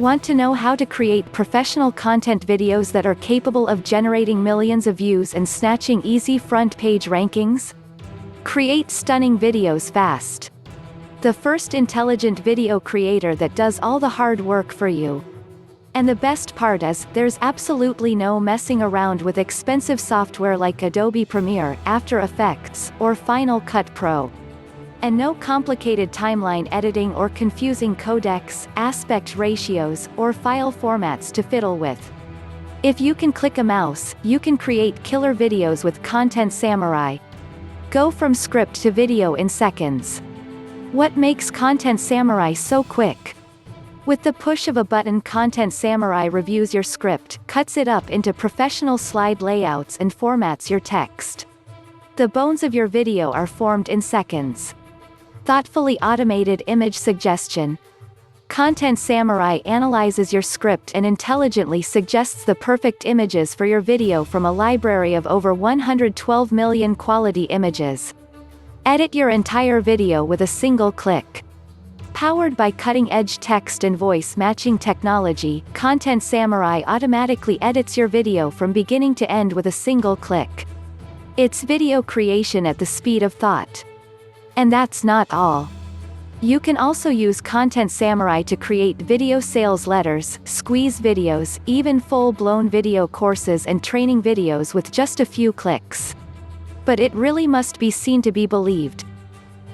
Want to know how to create professional content videos that are capable of generating millions of views and snatching easy front page rankings? Create stunning videos fast. The first intelligent video creator that does all the hard work for you. And the best part is, there's absolutely no messing around with expensive software like Adobe Premiere, After Effects, or Final Cut Pro. And no complicated timeline editing or confusing codecs, aspect ratios, or file formats to fiddle with. If you can click a mouse, you can create killer videos with Content Samurai. Go from script to video in seconds. What makes Content Samurai so quick? With the push of a button, Content Samurai reviews your script, cuts it up into professional slide layouts and formats your text. The bones of your video are formed in seconds. Thoughtfully automated image suggestion. Content Samurai analyzes your script and intelligently suggests the perfect images for your video from a library of over 112 million quality images. Edit your entire video with a single click. Powered by cutting-edge text and voice matching technology, Content Samurai automatically edits your video from beginning to end with a single click. It's video creation at the speed of thought. And that's not all. You can also use Content Samurai to create video sales letters, squeeze videos, even full-blown video courses and training videos with just a few clicks. But it really must be seen to be believed.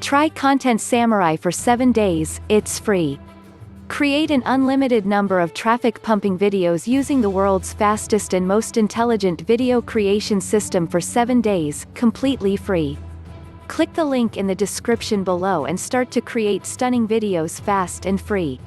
Try Content Samurai for 7 days, it's free. Create an unlimited number of traffic-pumping videos using the world's fastest and most intelligent video creation system for 7 days, completely free. Click the link in the description below and start to create stunning videos fast and free.